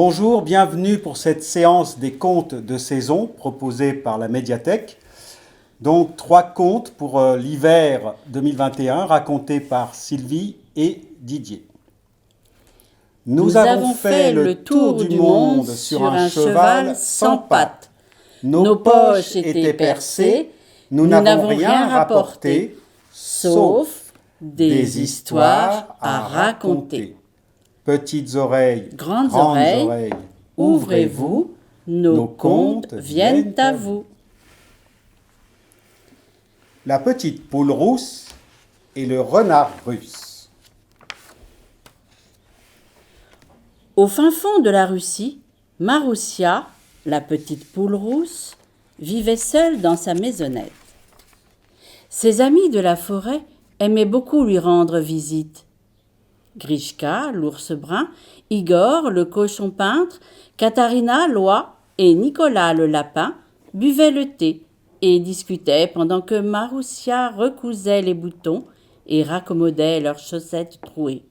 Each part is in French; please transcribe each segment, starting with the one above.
Bonjour, bienvenue pour cette séance des contes de saison proposée par la médiathèque. Donc 3 contes pour l'hiver 2021 racontés par Sylvie et Didier. Nous avons fait le tour du monde sur un cheval sans pattes. Nos poches étaient percées, nous n'avons rien rapporté, sauf des histoires à raconter. Petites oreilles, Grandes oreilles, ouvrez-vous, nos contes viennent à vous. La petite poule rousse et le renard russe. Au fin fond de la Russie, Maroussia, la petite poule rousse, vivait seule dans sa maisonnette. Ses amis de la forêt aimaient beaucoup lui rendre visite. Grishka, l'ours brun, Igor, le cochon peintre, Katharina, l'oie et Nicolas, le lapin, buvaient le thé et discutaient pendant que Maroussia recousait les boutons et raccommodait leurs chaussettes trouées.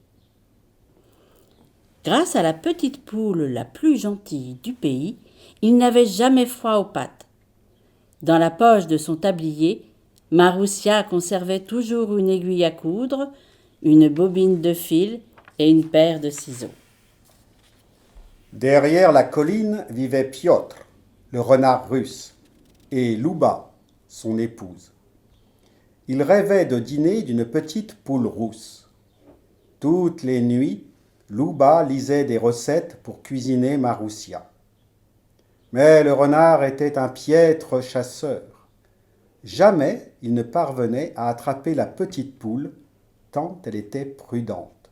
Grâce à la petite poule la plus gentille du pays, il n'avait jamais froid aux pattes. Dans la poche de son tablier, Maroussia conservait toujours une aiguille à coudre, une bobine de fil et une paire de ciseaux. Derrière la colline vivait Piotr, le renard russe, et Louba, son épouse. Il rêvait de dîner d'une petite poule rousse. Toutes les nuits, Louba lisait des recettes pour cuisiner Maroussia. Mais le renard était un piètre chasseur. Jamais il ne parvenait à attraper la petite poule, tant elle était prudente.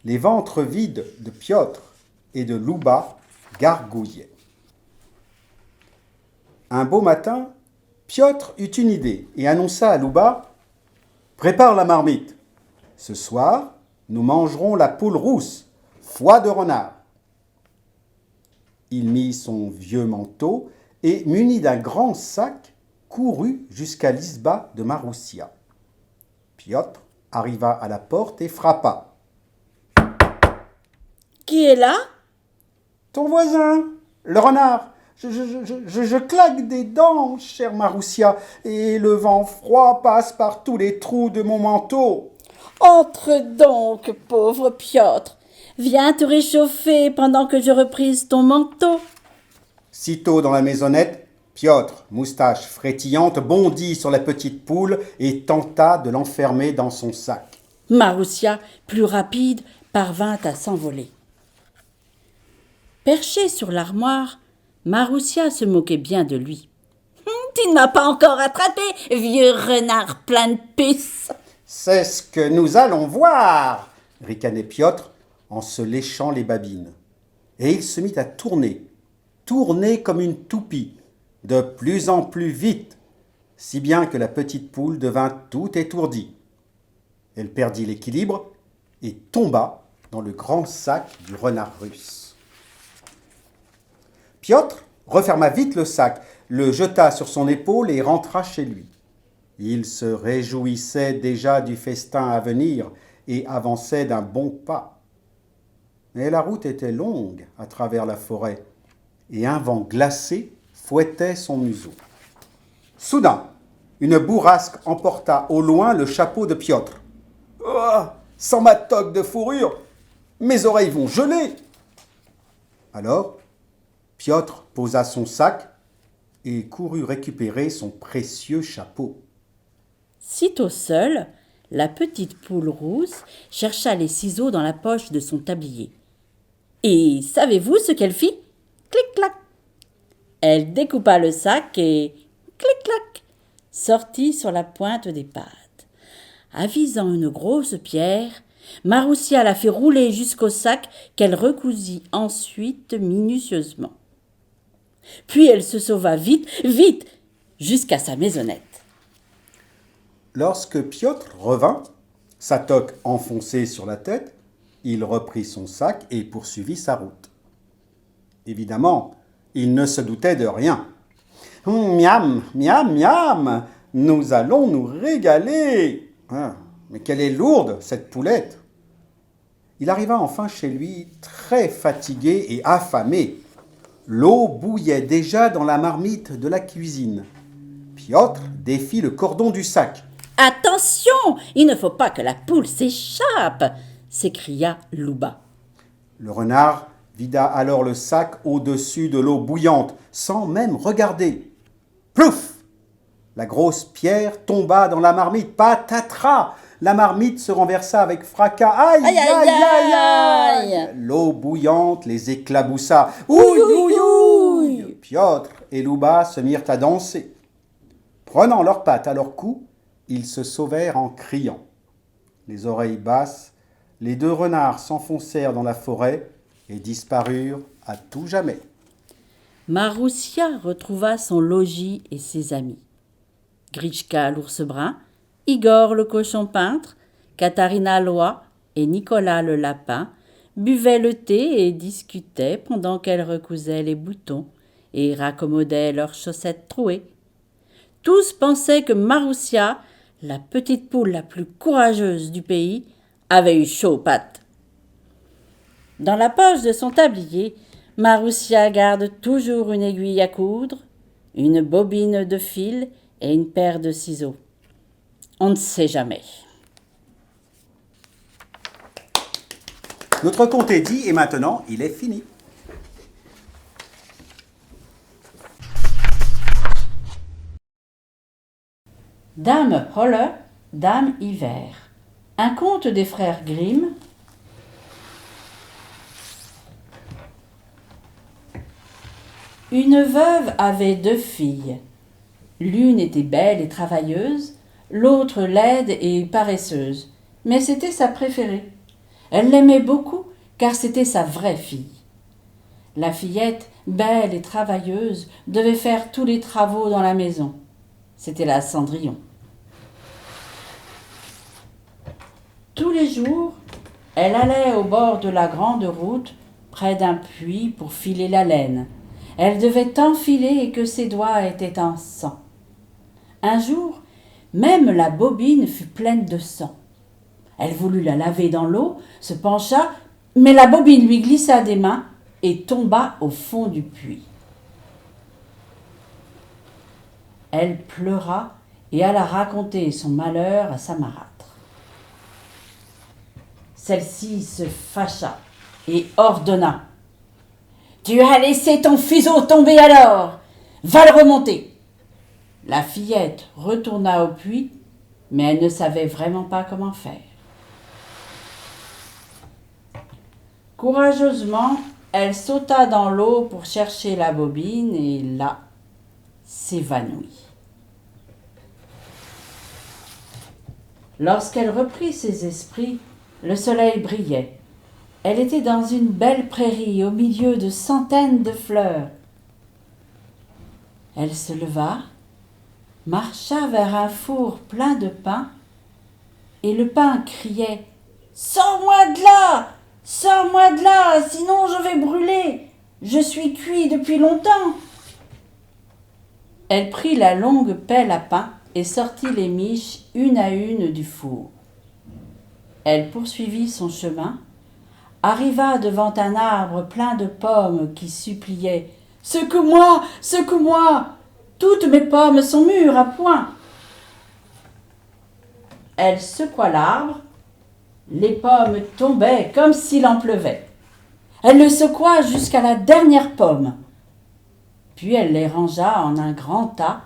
Les ventres vides de Piotr et de Louba gargouillaient. Un beau matin, Piotr eut une idée et annonça à Louba « Prépare la marmite. Ce soir, nous mangerons la poule rousse, foie de renard. » Il mit son vieux manteau et, muni d'un grand sac, courut jusqu'à l'isba de Maroussia. Piotr arriva à la porte et frappa. « Qui est là ?»« Ton voisin, le renard. Je claque des dents, chère Maroussia, et le vent froid passe par tous les trous de mon manteau. »« Entre donc, pauvre Piotr. Viens te réchauffer pendant que je reprise ton manteau. » Sitôt dans la maisonnette, Piotr, moustache frétillante, bondit sur la petite poule et tenta de l'enfermer dans son sac. Maroussia, plus rapide, parvint à s'envoler. Perché sur l'armoire, Maroussia se moquait bien de lui. « Tu ne m'as pas encore attrapé, vieux renard plein de puces !»« C'est ce que nous allons voir !» ricanait Piotr en se léchant les babines. Et il se mit à tourner comme une toupie, de plus en plus vite, si bien que la petite poule devint tout étourdie. Elle perdit l'équilibre et tomba dans le grand sac du renard russe. Piotr referma vite le sac, le jeta sur son épaule et rentra chez lui. Il se réjouissait déjà du festin à venir et avançait d'un bon pas. Mais la route était longue à travers la forêt et un vent glacé fouettait son museau. Soudain, une bourrasque emporta au loin le chapeau de Piotr. « Oh, sans ma toque de fourrure, mes oreilles vont geler !» Alors, Piotr posa son sac et courut récupérer son précieux chapeau. Sitôt seule, la petite poule rousse chercha les ciseaux dans la poche de son tablier. Et savez-vous ce qu'elle fit ? Clic-clac ! Elle découpa le sac et, clic-clac, sortit sur la pointe des pattes. Avisant une grosse pierre, Maroussia la fit rouler jusqu'au sac qu'elle recousit ensuite minutieusement. Puis elle se sauva vite, jusqu'à sa maisonnette. Lorsque Piotr revint, sa toque enfoncée sur la tête, il reprit son sac et poursuivit sa route. Évidemment, il ne se doutait de rien. « Miam, miam, miam, nous allons nous régaler. Mais qu'elle est lourde, cette poulette !» Il arriva enfin chez lui très fatigué et affamé. L'eau bouillait déjà dans la marmite de la cuisine. Piotr défit le cordon du sac. « Attention, il ne faut pas que la poule s'échappe !» s'écria Louba. Le renard vida alors le sac au-dessus de l'eau bouillante, sans même regarder. Plouf! La grosse pierre tomba dans la marmite. Patatras! La marmite se renversa avec fracas. Aïe, Aïe, aïe, aïe, aïe! L'eau bouillante les éclaboussa. Ouïe, ouïe, ouïe! Piotr et Louba se mirent à danser. Prenant leurs pattes à leur cou, ils se sauvèrent en criant. Les oreilles basses, les deux renards s'enfoncèrent dans la forêt et disparurent à tout jamais. Maroussia retrouva son logis et ses amis. Gritchka l'ours brun, Igor le cochon peintre, Katharina l'oie et Nicolas le lapin buvaient le thé et discutaient pendant qu'elles recousaient les boutons et raccommodaient leurs chaussettes trouées. Tous pensaient que Maroussia, la petite poule la plus courageuse du pays, avait eu chaud aux pattes. Dans la poche de son tablier, Maroussia garde toujours une aiguille à coudre, une bobine de fil et une paire de ciseaux. On ne sait jamais. Notre conte est dit et maintenant il est fini. Dame Holle, Dame Hiver. Un conte des frères Grimm. Une veuve avait 2 filles. L'une était belle et travailleuse, l'autre laide et paresseuse, mais c'était sa préférée. Elle l'aimait beaucoup car c'était sa vraie fille. La fillette, belle et travailleuse, devait faire tous les travaux dans la maison. C'était la Cendrillon. Tous les jours, elle allait au bord de la grande route, près d'un puits pour filer la laine. Elle devait tant filer que ses doigts étaient en sang. Un jour, même la bobine fut pleine de sang. Elle voulut la laver dans l'eau, se pencha, mais la bobine lui glissa des mains et tomba au fond du puits. Elle pleura et alla raconter son malheur à sa marâtre. Celle-ci se fâcha et ordonna : « Tu as laissé ton fuseau tomber alors ! Va le remonter !» La fillette retourna au puits, mais elle ne savait vraiment pas comment faire. Courageusement, elle sauta dans l'eau pour chercher la bobine et là, s'évanouit. Lorsqu'elle reprit ses esprits, le soleil brillait. Elle était dans une belle prairie au milieu de centaines de fleurs. Elle se leva, marcha vers un four plein de pain, et le pain criait : « Sors-moi de là ! Sors-moi de là, sinon je vais brûler ! Je suis cuit depuis longtemps !» Elle prit la longue pelle à pain et sortit les miches une à une du four. Elle poursuivit son chemin, arriva devant un arbre plein de pommes qui suppliait : « Secoue-moi, secoue-moi ! Toutes mes pommes sont mûres à point !» Elle secoua l'arbre, les pommes tombaient comme s'il en pleuvait. Elle le secoua jusqu'à la dernière pomme. Puis elle les rangea en un grand tas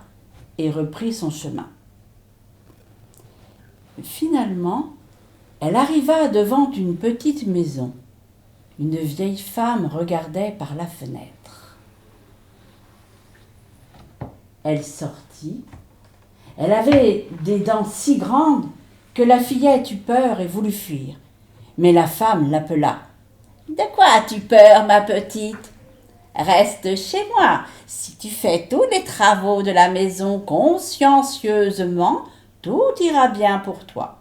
et reprit son chemin. Finalement, elle arriva devant une petite maison. Une vieille femme regardait par la fenêtre. Elle sortit. Elle avait des dents si grandes que la fillette eut peur et voulut fuir. Mais la femme l'appela. « De quoi as-tu peur, ma petite ? Reste chez moi. Si tu fais tous les travaux de la maison consciencieusement, tout ira bien pour toi.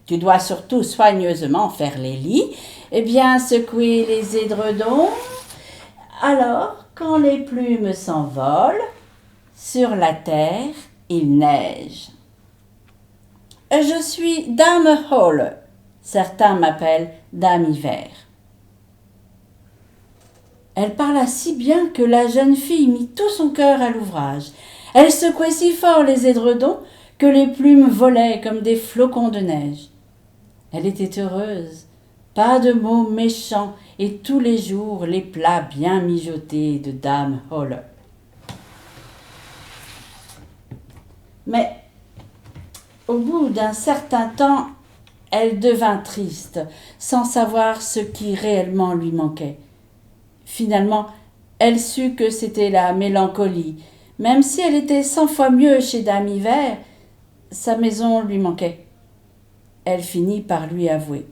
Tu dois surtout soigneusement faire les lits et bien secouer les édredons. Alors, quand les plumes s'envolent, sur la terre, il neige. Je suis Dame Holle, Certains m'appellent Dame Hiver. » Elle parla si bien que la jeune fille mit tout son cœur à l'ouvrage. Elle secouait si fort les édredons que les plumes volaient comme des flocons de neige. Elle était heureuse, pas de mots méchants, et tous les jours les plats bien mijotés de Dame Holle. Mais au bout d'un certain temps, elle devint triste, sans savoir ce qui réellement lui manquait. Finalement, elle sut que c'était la mélancolie. Même si elle était 100 fois mieux chez Dame Hiver, sa maison lui manquait. Elle finit par lui avouer.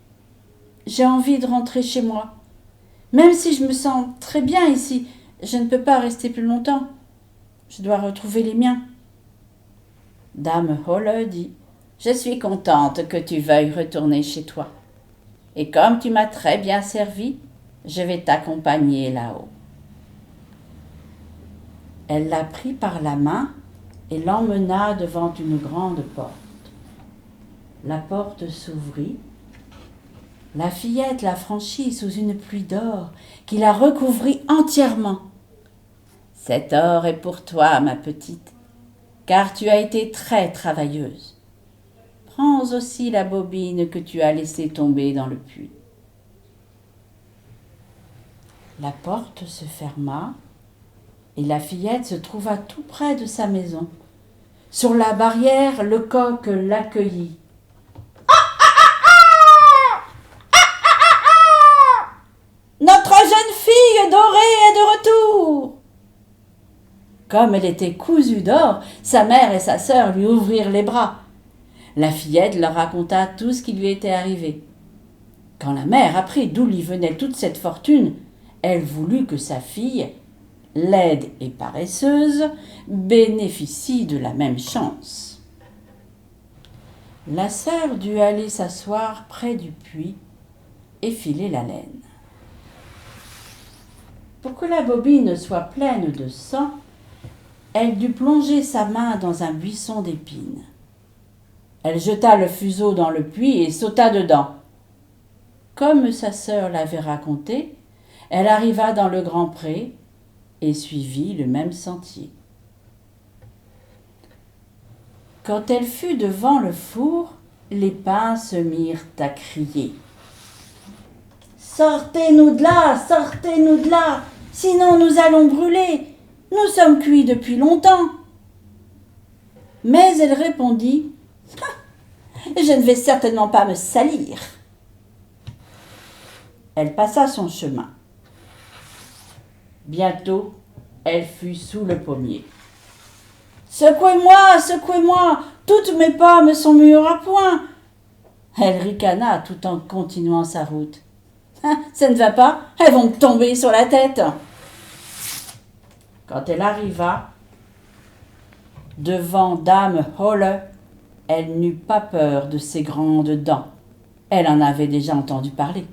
« J'ai envie de rentrer chez moi. Même si je me sens très bien ici, je ne peux pas rester plus longtemps. Je dois retrouver les miens. » Dame Holle dit « Je suis contente que tu veuilles retourner chez toi. Et comme tu m'as très bien servi, je vais t'accompagner là-haut. » Elle la prit par la main et l'emmena devant une grande porte. La porte s'ouvrit. La fillette la franchit sous une pluie d'or qui la recouvrit entièrement. « Cet or est pour toi, ma petite, car tu as été très travailleuse. Prends aussi la bobine que tu as laissée tomber dans le puits. » La porte se ferma et la fillette se trouva tout près de sa maison. Sur la barrière, le coq l'accueillit. « Notre jeune fille dorée est de retour !» Comme elle était cousue d'or, sa mère et sa sœur lui ouvrirent les bras. La fillette leur raconta tout ce qui lui était arrivé. Quand la mère apprit d'où lui venait toute cette fortune, elle voulut que sa fille, laide et paresseuse, bénéficie de la même chance. La sœur dut aller s'asseoir près du puits et filer la laine. Pour que la bobine soit pleine de sang, elle dut plonger sa main dans un buisson d'épines. Elle jeta le fuseau dans le puits et sauta dedans. Comme sa sœur l'avait raconté, elle arriva dans le grand pré et suivit le même sentier. Quand elle fut devant le four, les pains se mirent à crier. « Sortez-nous de là, sinon nous allons brûler. Nous sommes cuits depuis longtemps. » Mais elle répondit « Je ne vais certainement pas me salir. » Elle passa son chemin. Bientôt, elle fut sous le pommier. « Secouez-moi, toutes mes pommes sont mûres à point. » Elle ricana tout en continuant sa route. « Ça ne va pas, elles vont me tomber sur la tête. » Quand elle arriva devant Dame Holle, elle n'eut pas peur de ses grandes dents. Elle en avait déjà entendu parler.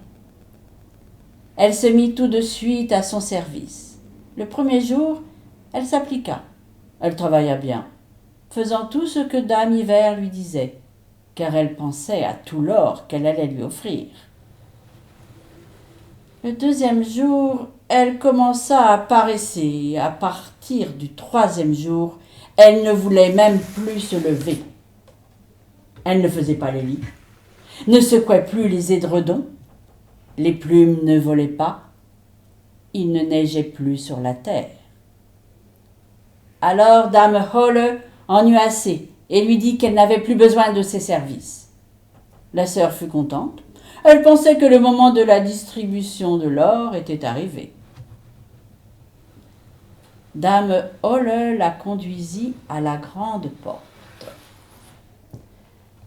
Elle se mit tout de suite à son service. Le premier jour, elle s'appliqua. Elle travailla bien, faisant tout ce que Dame Hiver lui disait, car elle pensait à tout l'or qu'elle allait lui offrir. Le deuxième jour, elle commença à paresser. À partir du troisième jour, elle ne voulait même plus se lever. Elle ne faisait pas les lits, ne secouait plus les édredons, les plumes ne volaient pas, il ne neigeait plus sur la terre. Alors Dame Holle en eut assez et lui dit qu'elle n'avait plus besoin de ses services. La sœur fut contente. Elle pensait que le moment de la distribution de l'or était arrivé. Dame Holle la conduisit à la grande porte.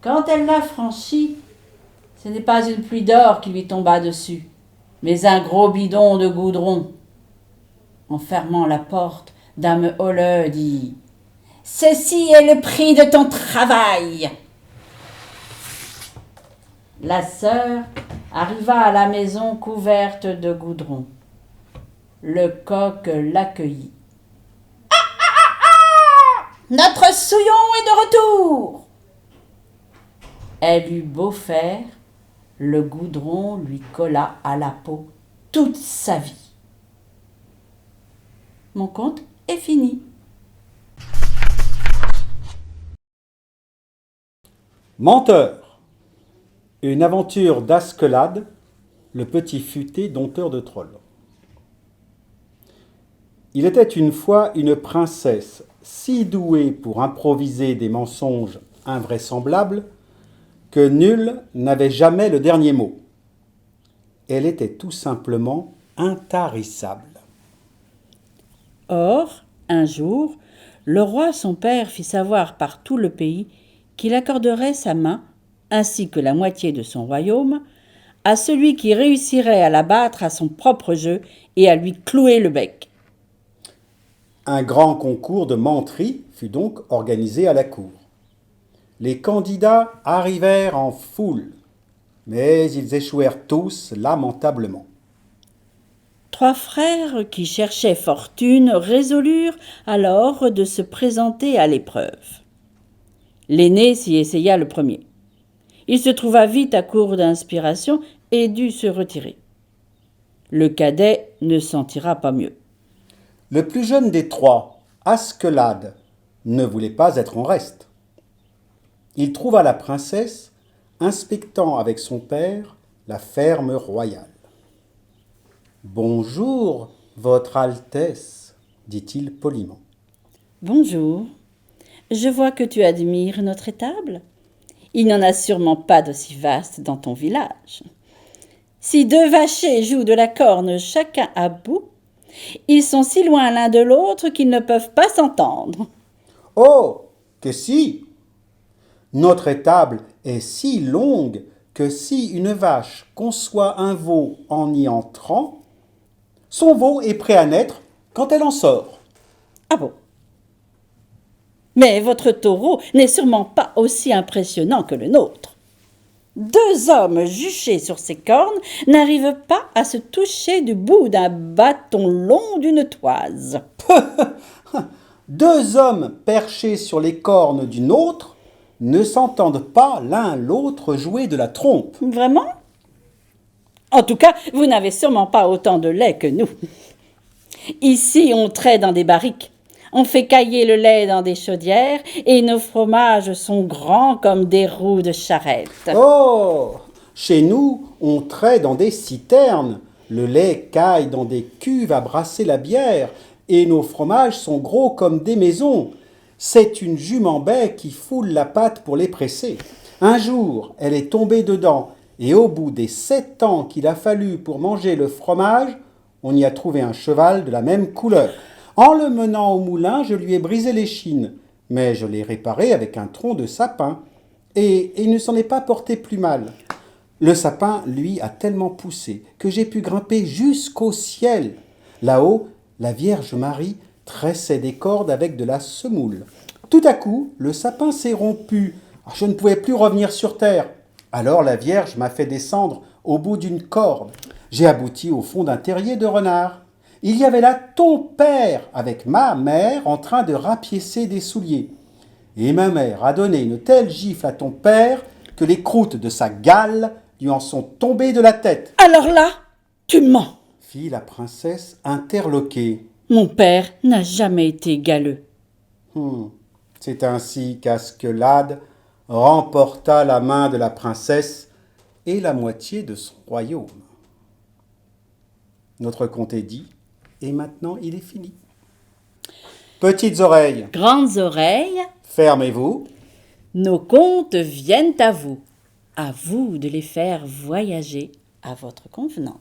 Quand elle la franchit, ce n'est pas une pluie d'or qui lui tomba dessus, mais un gros bidon de goudron. En fermant la porte, Dame Holle dit « Ceci est le prix de ton travail !» La sœur arriva à la maison couverte de goudron. Le coq l'accueillit. « Notre souillon est de retour !» Elle eut beau faire, Le goudron lui colla à la peau toute sa vie. Mon conte est fini. Menteur. Une aventure d'Askelad, le petit futé dompteur de trolls. Il était une fois une princesse si douée pour improviser des mensonges invraisemblables que nul n'avait jamais le dernier mot. Elle était tout simplement intarissable. Or, un jour, le roi son père fit savoir par tout le pays qu'il accorderait sa main, ainsi que la moitié de son royaume, à celui qui réussirait à la battre à son propre jeu et à lui clouer le bec. Un grand concours de menterie fut donc organisé à la cour. Les candidats arrivèrent en foule, mais ils échouèrent tous lamentablement. 3 frères qui cherchaient fortune résolurent alors de se présenter à l'épreuve. L'aîné s'y essaya le premier. Il se trouva vite à court d'inspiration et dut se retirer. Le cadet ne s'en tira pas mieux. Le plus jeune des 3, Askelad, ne voulait pas être en reste. Il trouva la princesse inspectant avec son père la ferme royale. « Bonjour, votre Altesse, dit-il poliment. « Bonjour. Je vois que tu admires notre étable. Il n'y en a sûrement pas d'aussi vaste dans ton village. Si 2 vachers jouent de la corne chacun à bout, ils sont si loin l'un de l'autre qu'ils ne peuvent pas s'entendre. »« Oh, que si! Notre étable est si longue que si une vache conçoit un veau en y entrant, son veau est prêt à naître quand elle en sort. » »« Ah bon? Mais votre taureau n'est sûrement pas aussi impressionnant que le nôtre. 2 hommes juchés sur ses cornes n'arrivent pas à se toucher du bout d'un bâton long d'une toise. » »« 2 hommes perchés sur les cornes d'une autre ne s'entendent pas l'un l'autre jouer de la trompe. » »« Vraiment? En tout cas, vous n'avez sûrement pas autant de lait que nous. Ici, on traite dans des barriques. On fait cailler le lait dans des chaudières et nos fromages sont grands comme des roues de charrette. » »« Oh, chez nous, on traite dans des citernes. Le lait caille dans des cuves à brasser la bière et nos fromages sont gros comme des maisons. C'est une jument-bec qui foule la pâte pour les presser. Un jour, elle est tombée dedans et au bout des 7 ans qu'il a fallu pour manger le fromage, on y a trouvé un cheval de la même couleur. En le menant au moulin, je lui ai brisé l'échine, mais je l'ai réparé avec un tronc de sapin et il ne s'en est pas porté plus mal. Le sapin, lui, a tellement poussé que j'ai pu grimper jusqu'au ciel. Là-haut, la Vierge Marie tressait des cordes avec de la semoule. Tout à coup, le sapin s'est rompu. Je ne pouvais plus revenir sur terre. Alors la Vierge m'a fait descendre au bout d'une corde. J'ai abouti au fond d'un terrier de renard. Il y avait là ton père avec ma mère en train de rapiécer des souliers. Et ma mère a donné une telle gifle à ton père que les croûtes de sa gale lui en sont tombées de la tête. »« Alors là, tu mens, » fit la princesse interloquée. « Mon père n'a jamais été galeux. » C'est ainsi qu'Askelad remporta la main de la princesse et la moitié de son royaume. Notre conte est dit, et maintenant il est fini. Petites oreilles, Grandes oreilles, fermez-vous. nos contes viennent à vous. À vous de les faire voyager à votre convenance.